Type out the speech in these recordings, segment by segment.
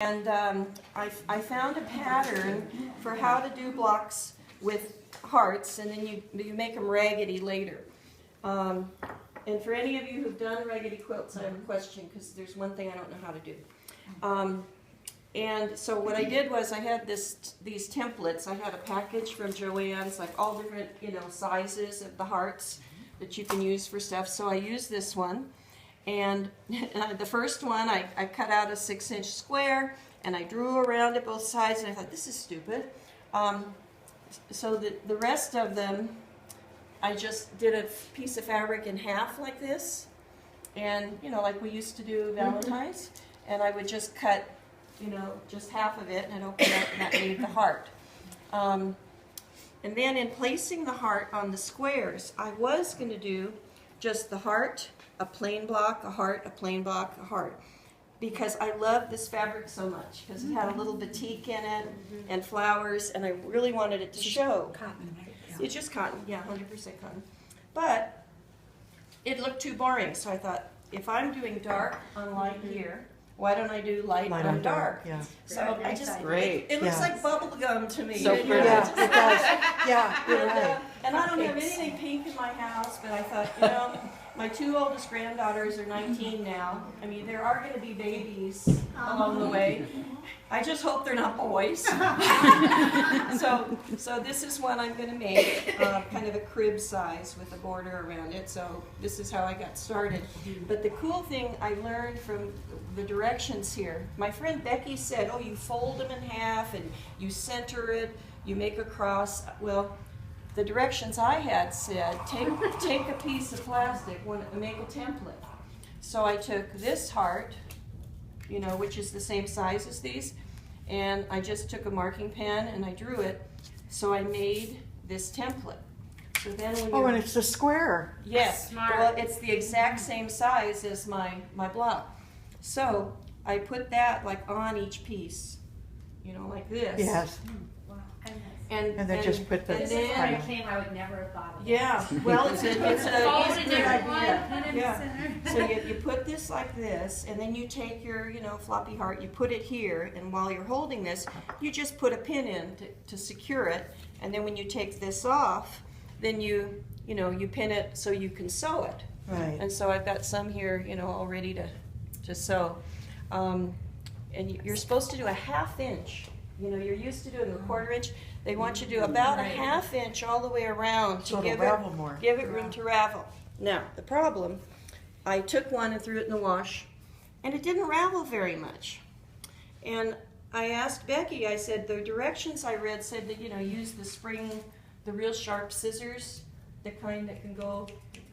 And I found a pattern for how to do blocks with hearts, and then you make them raggedy later. And for any of you who've done raggedy quilts, I have a question, because there's one thing I don't know how to do. And so what I did was I had these templates. I had a package from Joann's, like all different sizes of the hearts that you can use for stuff. So I used this one. And the first one, I cut out a 6-inch square, and I drew around it both sides, and I thought, this is stupid. So the rest of them, I just did a piece of fabric in half like this, and, like we used to do Valentine's, and I would just cut, just half of it, and I'd open it up, and that made the heart. And then in placing the heart on the squares, I was going to do just the heart, a plain block, a heart, a plain block, a heart. Because I love this fabric so much, because it had a little batik in it and flowers, and I really wanted it to show. Cotton. It's just cotton, yeah, 100% cotton. But it looked too boring, so I thought, if I'm doing dark on light here, why don't I do light on dark? Yeah. So I just, Great. it looks like bubble gum to me. So pretty. Yeah, Yeah, it does. Yeah, you're right. And I don't have anything pink in my house, but I thought, my two oldest granddaughters are 19 now. I mean, there are going to be babies along the way. I just hope they're not boys. So this is one I'm going to make, kind of a crib size with a border around it. So this is how I got started. But the cool thing I learned from the directions here, my friend Becky said, oh, you fold them in half and you center it, you make a cross. Well, the directions I had said, take a piece of plastic, make a template. So I took this heart, which is the same size as these, and I just took a marking pen and I drew it. So I made this template. So then when and it's a square. yes, Smart. well, it's the exact same size as my block. So I put that like on each piece, like this. Yes. And then just put the and This is then- when it came, I would never have thought of it. Yeah, well, it's a Fold easy it in good one, idea. put it in the Yeah. center. So you put this like this, and then you take your, floppy heart, you put it here, and while you're holding this, you just put a pin in to secure it, and then when you take this off, then you pin it so you can sew it. Right. And so I've got some here, all ready to sew. And you're supposed to do a 1/2 inch. You're used to doing a 1/4 inch. They want you to do about a 1/2 inch all the way around So to it'll ravel more. give it room to ravel. Now, the problem, I took one and threw it in the wash, and it didn't ravel very much. And I asked Becky, I said, the directions I read said that, use the real sharp scissors, the kind that can go,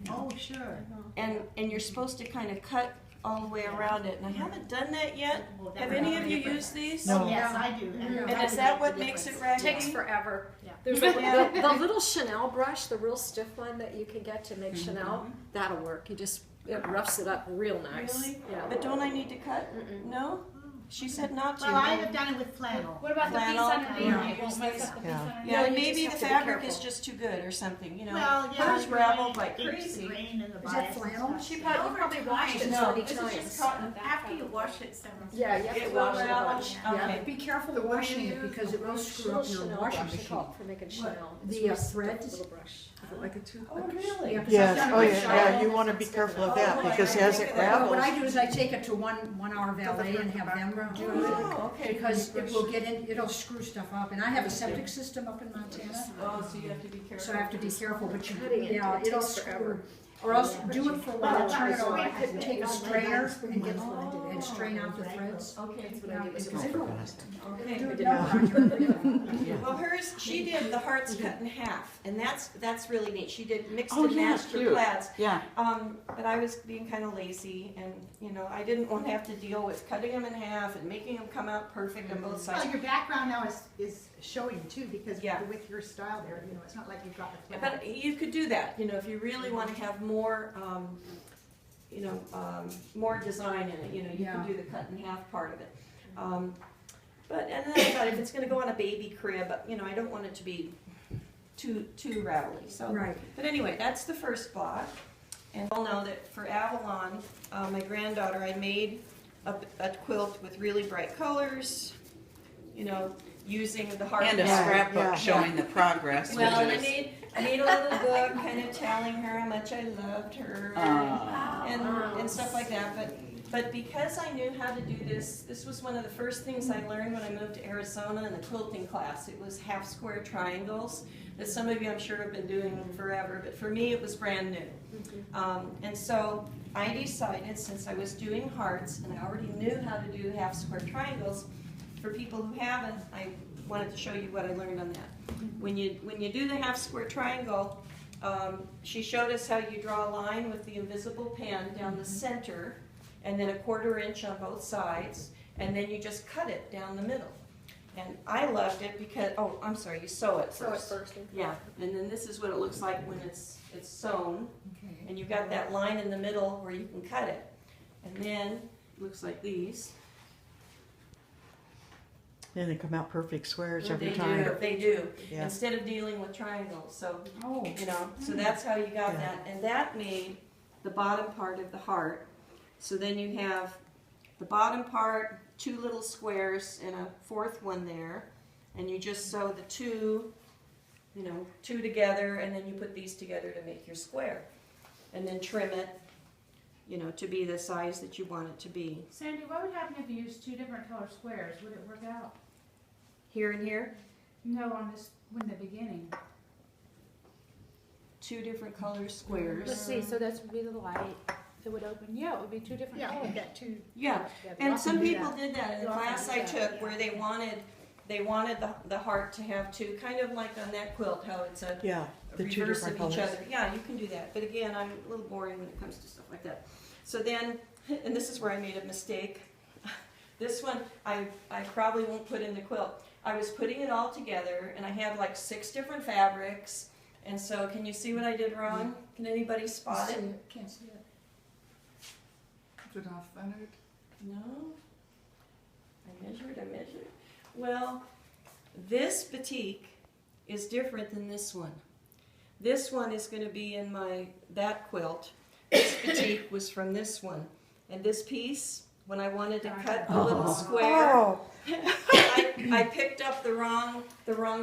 Oh, sure. and you're supposed to kind of cut all the way around it. And I haven't done that yet. Well, that Have would any make of a you difference. used these? No. Yes, I do. And is that what makes it raggedy? Takes forever. Yeah. There's Yeah. the little Chanel brush, the real stiff one that you can get to make Chanel. That'll work. It roughs it up real nice. Really? Yeah. But don't I need to cut? No? She said not to. Well, I have done it with flannel. What about the piece Flannel. underneath? Yeah. It won't mess up the piece Yeah. underneath? Yeah, No, you maybe the just have to be fabric is careful. just too good or something, Well, yeah. Hers raveled like It's crazy. grain in the Is that bias and flannel? stuff. You probably washed it No, so many this is times. just cotton. After you wash it several times. Yeah, you have It to will wash it a ravel? bunch. Okay. Yeah. Be careful The washing it because it will screw up your Chanel washing brush, they machine. call it for making Chanel. It's The real stiff threads? little brush. Like a tooth. Oh, really? Yeah, 'cause I've Yes. done it Oh, with yeah. Chanel. Yeah. You want to be careful of that because as it Well, what I ravels. do is I take it to one hour valet and have them do it. Oh, okay. Because it will get in, it'll screw stuff up. And I have a septic system up in Montana, Oh, so you have to be careful. so I have to be careful, but Cutting it, yeah, it it'll takes forever. screw. Or else do it for a while, turn it Oh, I off, couldn't take a make strainer it. and get, and strain out the threads. Okay. That's what I do. Because it will. Okay. Do it now on your- Well, hers, she did the hearts cut in half, and that's really neat. She did mixed Oh, and yeah, matched her cute. plaids. Yeah. But I was being kind of lazy, and I didn't want to have to deal with cutting them in half and making them come out perfect on both Well, sides. your background now is showing too, because Yeah. with your style there, it's not like you've got the But flannel. you could do that, if you really want to have more, more design in it. You Yeah. can do the cut in half part of it. And then I thought if it's going to go on a baby crib, I don't want it to be too ravelly. So. Right. But anyway, that's the first block. And you'll know that for Avalon, my granddaughter, I made a quilt with really bright colors, you know, using the heart. And a Yeah, scrapbook yeah. showing the progress, Well, and which is. I made a little book kind of telling her how much I loved her and stuff like that. But because I knew how to do this was one of the first things I learned when I moved to Arizona in the quilting class. It was half square triangles that some of you I'm sure have been doing forever, but for me it was brand new. And so I decided, since I was doing hearts and I already knew how to do half square triangles, for people who haven't, I wanted to show you what I learned on that. When you do the half square triangle, she showed us how you draw a line with the invisible pen down the center, and then a 1/4 inch on both sides, and then you just cut it down the middle. And I loved it because, oh, I'm sorry, you sew it first. Yeah, and then this is what it looks like when it's sewn, Okay. and you've got that line in the middle where you can cut it. And then, it looks like these. Then they come out perfect squares every They time. do, they do, Yeah. instead of dealing with triangles, so, Oh, you know, so that's how you got Yeah. that. And that made the bottom part of the heart. So then you have the bottom part, 2 little squares and a 4th one there, and you just sew the 2, you know, 2 together, and then you put these together to make your square. And then trim it, you know, to be the size that you want it to be. Sandy, what would happen if you used 2 different color squares? Would it work out? Here and here, No, on this, in the beginning. 2 different color squares. Let's see, so that's would be the light, it would open, yeah, it would be 2 different Yeah, colors. you got two. Yeah, Yeah, and some do people that. did that in the You often class do I that, took yeah. where they wanted the heart to have 2, kind of like on that quilt, how it's a Yeah, the 2 reverse of different each colors. other. Yeah, you can do that, but again, I'm a little boring when it comes to stuff like that. So then, and this is where I made a mistake. This one, I probably won't put in the quilt. I was putting it all together, and I had like 6 different fabrics, and so can you see what I did wrong? Can anybody spot it? Can't see it. Is it off-centered? No. I measured. Well, this batik is different than this one. This one is going to be in that quilt. This batik was from this one. And this piece, when I wanted to cut a little square, Oh, I picked up the wrong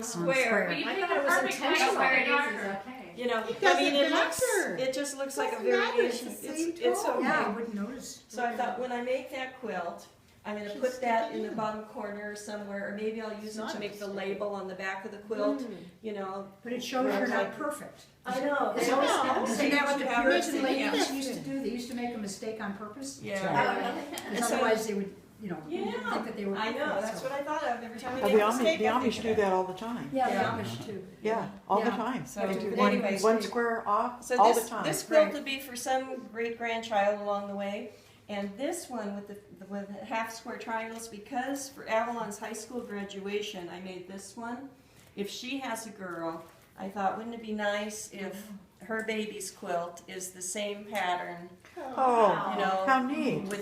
square. But you I picked thought a it was perfect intentional. color Where it darker. okay. You know, It I mean, doesn't matter. it just looks like a Doesn't matter, variation. it's the same It's tone. okay. Yeah, I wouldn't notice. So I thought when I make that quilt, I'm going to put that in the bottom corner somewhere, or maybe I'll use it to make the label on the back of the quilt, you know. But it shows you're not perfect. I know. Isn't They always that have to say what what the you have Puritan to ladies say. used to do? They used to make a mistake on purpose. Yeah. Because so- otherwise they would, you know, Yeah. think that they were I perfect. know, that's so. what I thought of every time I the make a mistake. The I think Amish of do that all the time. Yeah, the Yeah. Amish too. Yeah, all the Yeah. time. So, They do but one, anyways, one square off, So all this, the time. this quilt would be for some great-grandchild along the way. And this one with the half square triangles, because for Avalon's high school graduation, I made this one. If she has a girl, I thought, wouldn't it be nice if her baby's quilt is the same pattern, Oh, you know, how neat. with